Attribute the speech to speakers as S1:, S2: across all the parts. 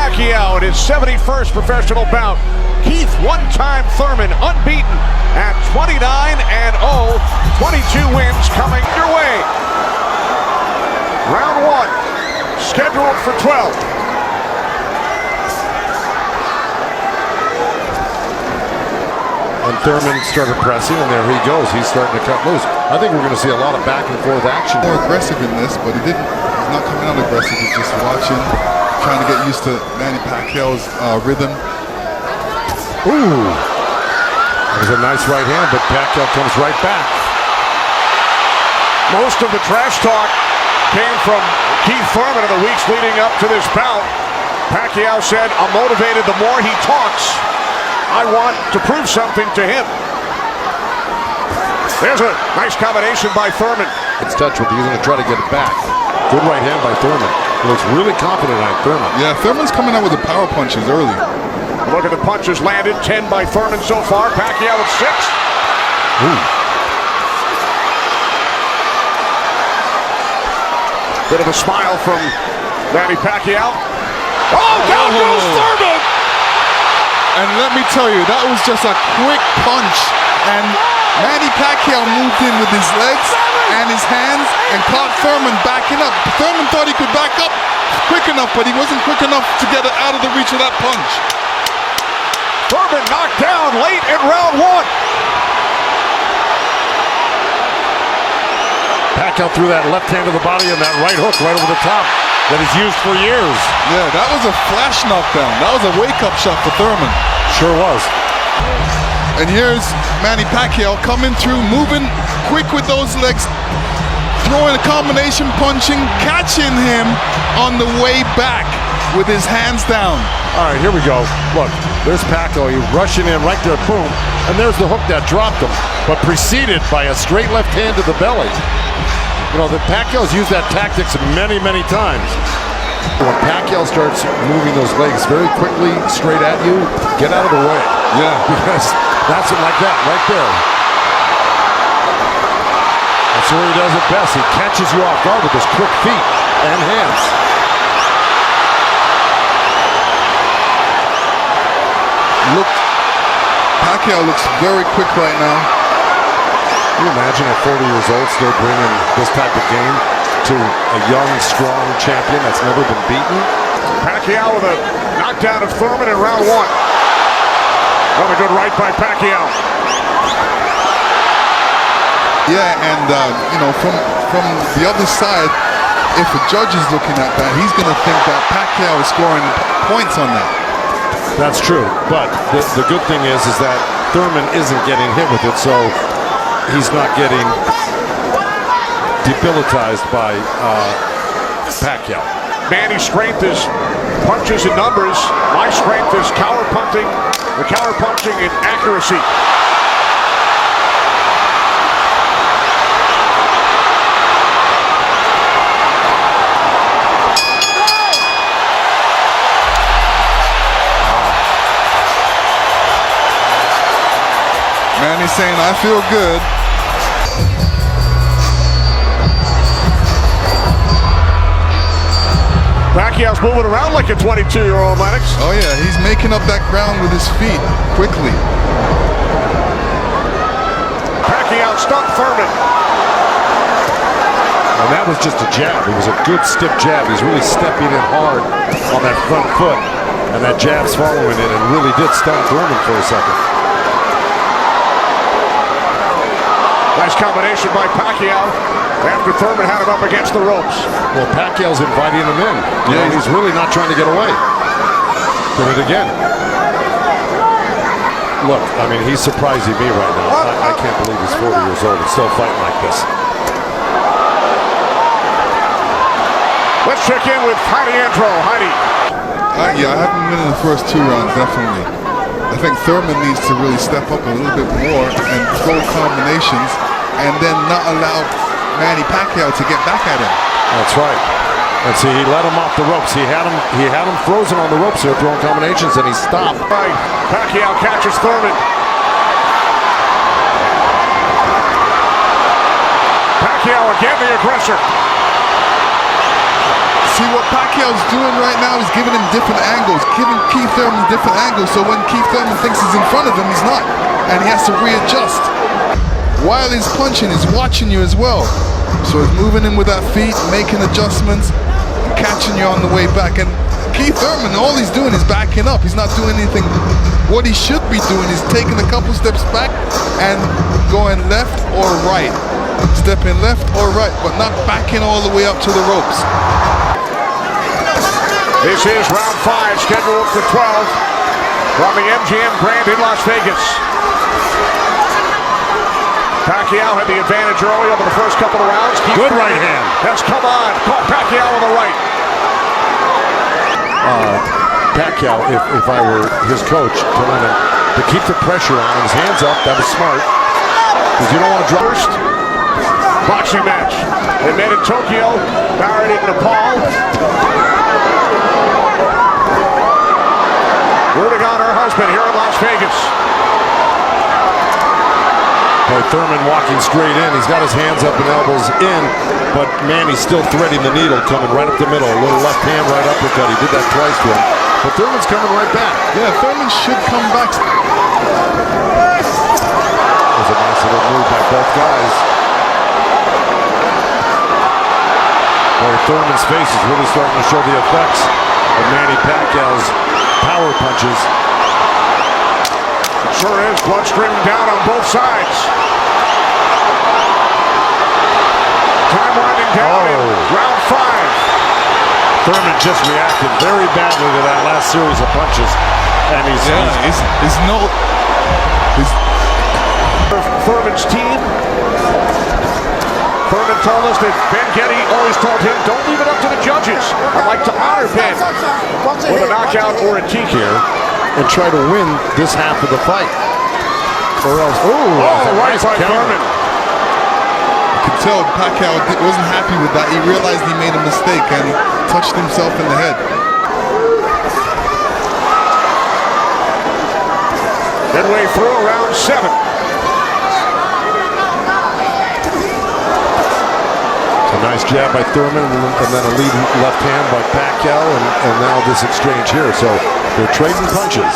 S1: Pacquiao in his 71st professional bout. Keith one-time Thurman unbeaten at 29-0, 22 wins coming your way. Round one, scheduled for 12.
S2: And Thurman started pressing, and there he goes. He's starting to cut loose. I think we're going to see a lot of back and forth action.
S3: More aggressive in this, but he's not coming out aggressive. He's just watching, trying to get used to Manny Pacquiao's rhythm.
S2: Ooh, that was a nice right hand, but Pacquiao comes right back.
S1: Most of the trash talk came from Keith Thurman in the weeks leading up to this bout. Pacquiao said, "I'm motivated the more he talks. I want to prove something to him." There's a nice combination by Thurman.
S2: It's touch with. He's going to try to get it back. Good right hand by Thurman. He looks really confident on Thurman.
S3: Yeah, Thurman's coming out with the power punches early.
S1: Look at the punches landed. 10 by Thurman so far. Pacquiao with 6.
S2: Ooh.
S1: Bit of a smile from Manny Pacquiao. Oh, down goes Thurman!
S3: And let me tell you, that was just a quick punch. And Manny Pacquiao moved in with his legs and his hands and caught Thurman backing up. Thurman thought he could back up quick enough, but he wasn't quick enough to get it out of the reach of that punch.
S1: Thurman knocked down late in round one.
S2: Pacquiao threw that left hand to the body and that right hook right over the top that he's used for years.
S3: Yeah, that was a flash knockdown. That was a wake-up shot for Thurman.
S2: Sure was.
S3: And here's Manny Pacquiao coming through, moving quick with those legs, throwing a combination, punching, catching him on the way back with his hands down.
S2: All right, here we go. Look, there's Pacquiao. He's rushing in right there, boom. And there's the hook that dropped him, but preceded by a straight left hand to the belly. You know, the Pacquiao's used that tactics many, many times. When Pacquiao starts moving those legs very quickly straight at you, get out of the way.
S3: Yeah.
S2: Because that's it like that, right there. That's where he does it best. He catches you off guard with his quick feet and hands.
S3: Look, Pacquiao looks very quick right now.
S2: Can you imagine at 40 years old still bringing this type of game to a young, strong champion that's never been beaten?
S1: Pacquiao with a knockdown of Thurman in round one. Another good right by Pacquiao.
S3: Yeah, and you know, from the other side, if a judge is looking at that, he's going to think that Pacquiao is scoring points on that.
S2: That's true, but the good thing is that Thurman isn't getting hit with it, so he's not getting debilitized by Pacquiao.
S1: Manny's strength is punches and numbers. My strength is counter punching and accuracy.
S3: Manny's saying, "I feel good."
S1: Pacquiao's moving around like a 22-year-old, Lennox.
S3: Oh yeah, he's making up that ground with his feet quickly.
S1: Pacquiao stunned Thurman.
S2: And that was just a jab. It was a good stiff jab. He's really stepping in hard on that front foot. And that jab's following it and really did stun Thurman for a second.
S1: Nice combination by Pacquiao after Thurman had him up against the ropes.
S2: Well, Pacquiao's inviting him in. Yeah, he's really not trying to get away. Did it again. Look, I mean, he's surprising me right now. I can't believe he's 40 years old and still fighting like this.
S1: Let's check in with Heidi Andro. Heidi.
S3: Yeah, I haven't been in the first 2 rounds, definitely. I think Thurman needs to really step up a little bit more and throw combinations and then not allow Manny Pacquiao to get back at him.
S2: That's right. And see, he let him off the ropes. He had him frozen on the ropes here, throwing combinations, and he stopped.
S1: Right. Pacquiao catches Thurman. Pacquiao again the aggressor.
S3: See what Pacquiao's doing right now is giving him different angles, giving Keith Thurman different angles, so when Keith Thurman thinks he's in front of him, he's not. And he has to readjust. While he's punching, he's watching you as well. So he's moving in with that feet, making adjustments, catching you on the way back. And Keith Thurman, all he's doing is backing up. He's not doing anything. What he should be doing is taking a couple steps back and going left or right. Stepping left or right, but not backing all the way up to the ropes.
S1: This is round 5, scheduled for 12 from the MGM Grand in Las Vegas. Pacquiao had the advantage early over the first couple of rounds.
S2: Good right hand.
S1: Has come on. Caught Pacquiao with the right.
S2: Pacquiao, if I were his coach, telling him to keep the pressure on his hands up, that was smart. Because you don't want to drop.
S1: First boxing match. They met in Tokyo, married in Nepal. Rooting on her husband here in Las Vegas.
S2: Boy, Thurman walking straight in. He's got his hands up and elbows in, but Manny's still threading the needle, coming right up the middle. A little left hand, right uppercut. He did that twice to him. But Thurman's coming right back.
S3: Yeah, Thurman should come back.
S2: That was a nice little move by both guys. Boy, Thurman's face is really starting to show the effects of Manny Pacquiao's power punches.
S1: Sure is. Blood streaming down on both sides. Time winding down in round 5.
S2: Thurman just reacted very badly to that last series of punches. And he's
S1: Thurman's team. Thurman told us that Ben Getty always told him, don't leave it up to the judges. I'd like to honor Ben with a knockout or a TKO
S2: here and try to win this half of the fight. Or else,
S1: right by Thurman.
S3: You could tell Pacquiao wasn't happy with that. He realized he made a mistake and he touched himself in the head.
S1: Midway through round 7.
S2: A nice jab by Thurman and then a lead left hand by Pacquiao and now this exchange here. So they're trading punches.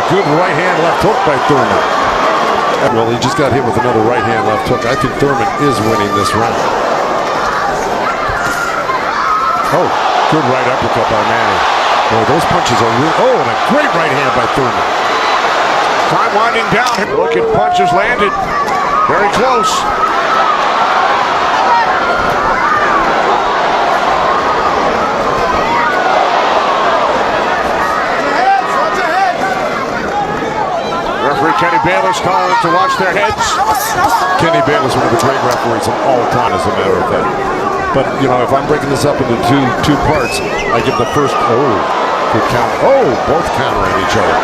S2: Good right hand left hook by Thurman. Well, he just got hit with another right hand left hook. I think Thurman is winning this round. Oh, good right uppercut by Manny. Boy, those punches are real. Oh, and a great right hand by Thurman.
S1: Time winding down. Look at punches landed. Very close. Referee Kenny Bayless calling to watch their heads.
S2: Kenny Bayless, one of the great referees of all time, as a matter of fact. But, you know, if I'm breaking this up into two parts, I give the first, good count. Both countering each other.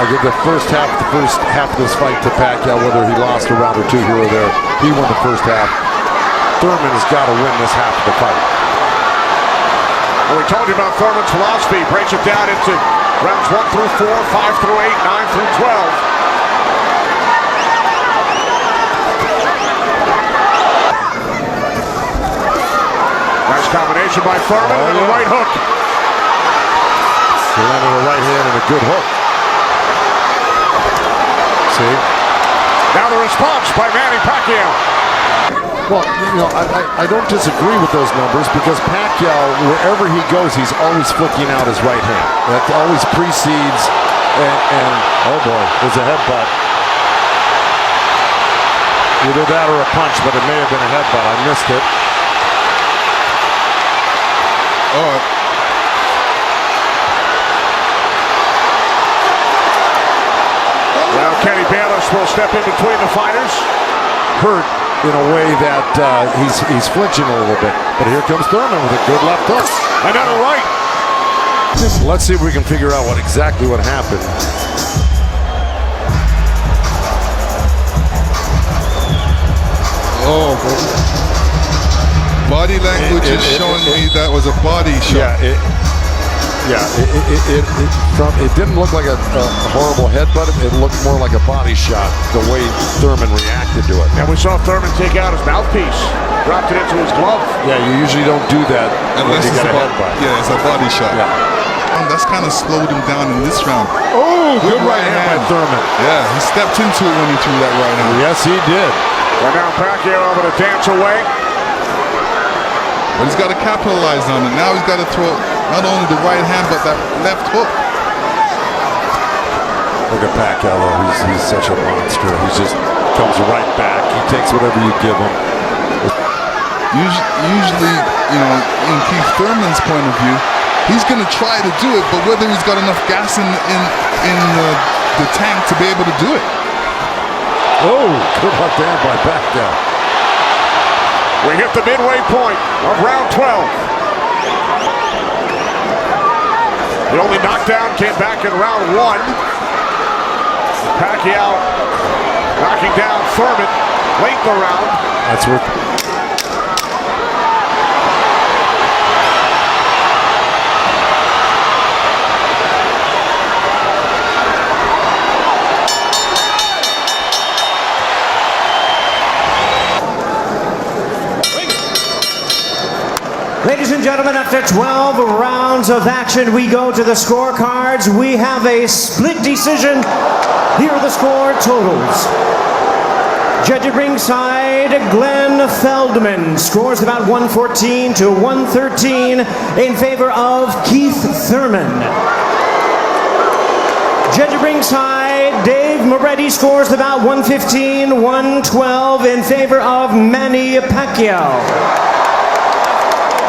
S2: I give the first half of this fight to Pacquiao, whether he lost a round or two here or there. He won the first half. Thurman has got to win this half of the fight.
S1: Well, we told you about Thurman's philosophy. He breaks it down into rounds 1 through 4, 5 through 8, 9 through 12. Nice combination by Thurman and a right hook.
S2: He landed a right hand and a good hook. See?
S1: Now the response by Manny Pacquiao.
S2: Well, you know, I don't disagree with those numbers because Pacquiao, wherever he goes, he's always flicking out his right hand. That always precedes, and oh boy, there's a headbutt. Either that or a punch, but it may have been a headbutt. I missed it.
S1: Now Kenny Bayless will step in between the fighters.
S2: Hurt in a way that he's flinching a little bit. But here comes Thurman with a good left hook.
S1: Another right.
S2: Let's see if we can figure out exactly what happened.
S3: Oh, body language is showing me that was a body shot.
S2: Yeah, Yeah, it didn't look like a horrible headbutt. It looked more like a body shot, the way Thurman reacted to it.
S1: And we saw Thurman take out his mouthpiece, dropped it into his glove.
S2: Yeah, you usually don't do that unless you get a headbutt.
S3: Yeah, it's a body shot.
S2: Yeah.
S3: That's kind of slowed him down in this round.
S2: Oh, good right hand by Thurman.
S3: Yeah, he stepped into it when he threw that right hand.
S2: Yes, he did.
S1: And now Pacquiao able to dance away.
S3: But he's got to capitalize on it. Now he's got to throw not only the right hand, but that left hook.
S2: Look at Pacquiao, though. He's such a monster. He just comes right back. He takes whatever you give him.
S3: Usually, you know, in Keith Thurman's point of view, he's going to try to do it, but whether he's got enough gas in the tank to be able to do it.
S2: Oh, good left hand by Pacquiao.
S1: We hit the midway point of round 12. The only knockdown came back in round 1. Pacquiao knocking down Thurman late in the round.
S2: That's what.
S4: Ladies and gentlemen, after 12 rounds of action, we go to the scorecards. We have a split decision. Here are the score totals. Judge at ringside, Glenn Feldman scores about 114 to 113 in favor of Keith Thurman. Judge at ringside, Dave Moretti scores about 115, 112 in favor of Manny Pacquiao.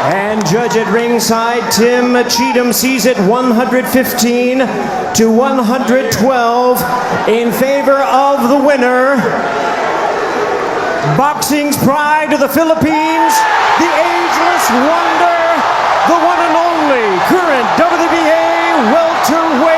S4: And judge at ringside, Tim Cheatham sees it 115 to 112 in favor of the winner. Boxing's pride of the Philippines, the ageless wonder, the one and only current WBA welterweight